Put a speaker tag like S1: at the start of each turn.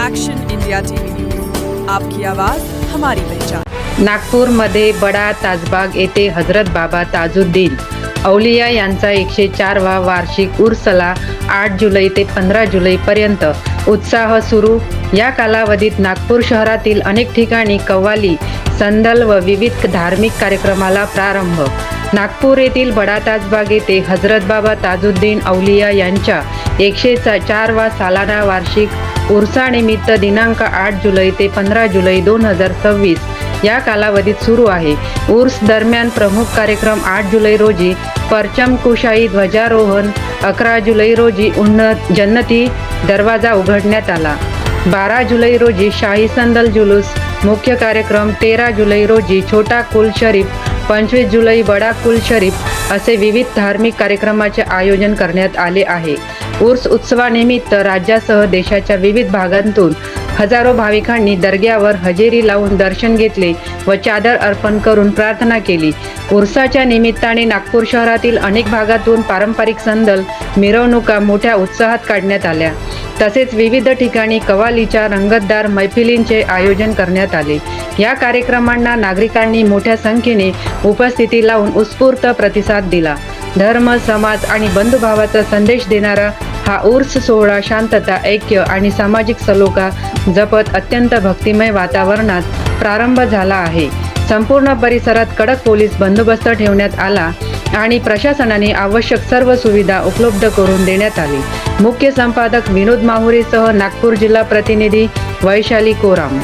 S1: Action India TV news, आपकी आवाज हमारी पहचान।
S2: नागपूरमध्ये बडा ताजबाग येथे हजरत बाबा ताजुद्दीन औलिया यांचा 104वा वार्षिक उर्सला 8 जुलै ते 15 जुलैपर्यंत उत्साह सुरू। या कालावधीत नागपूर शहरातील अनेक ठिकाणी कव्वाली, संदल व विविध धार्मिक कार्यक्रमाला प्रारंभ। नागपूर येथील बडा ताजबाग येथे हजरत बाबा ताजुद्दीन औलिया यांच्या 104वा सालाना वार्षिक उर्सानिमित्त दिनांक 8 जुलै ते 15 जुलै 2026 या कालावधीत सुरू आहे। उर्स दरम्यान प्रमुख कार्यक्रम 8 जुलै रोजी परचम कुशाई ध्वजारोहण, 11 जुलै रोजी जन्नती दरवाजा उघडण्यात आला, 12 जुलै रोजी शाही संदल जुलूस, मुख्य कार्यक्रम 13 जुलै रोजी छोटा कुल शरीफ, 25 जुलै बडा कुल शरीफ असे विविध धार्मिक कार्यक्रमाचे आयोजन करण्यात आले आहे। उर्स उत्सवानिमित्त राज्यासह देशाच्या विविध भागांतून हजारो भाविकांनी दर्ग्यावर हजेरी लावून दर्शन घेतले व चादर अर्पण करून प्रार्थना केली। उर्साच्या निमित्ताने नागपूर शहरातील अनेक भागातून पारंपरिक संदल मिरवणुका मोठ्या उत्साहात काढण्यात आल्या। तसेच विविध ठिकाणी कव्वालीच्या रंगतदार मैफिलींचे आयोजन करण्यात आले। या कार्यक्रमांना नागरिकांनी मोठ्या संख्येने उपस्थिती लावून उत्स्फूर्त प्रतिसाद दिला। धर्म, समाज आणि बंधुभावाचा संदेश देणारा हा उर्स सोहळा शांतता, ऐक्य आणि सामाजिक सलोखा जपत अत्यंत भक्तिमय वातावरणात प्रारंभ झाला आहे। संपूर्ण परिसरात कडक पोलीस बंदोबस्त ठेवण्यात आला आणि प्रशासनाने आवश्यक सर्व सुविधा उपलब्ध करून देण्यात आली। मुख्य संपादक विनोद माहुरेसह नागपूर जिल्हा प्रतिनिधी वैशाली कोराम।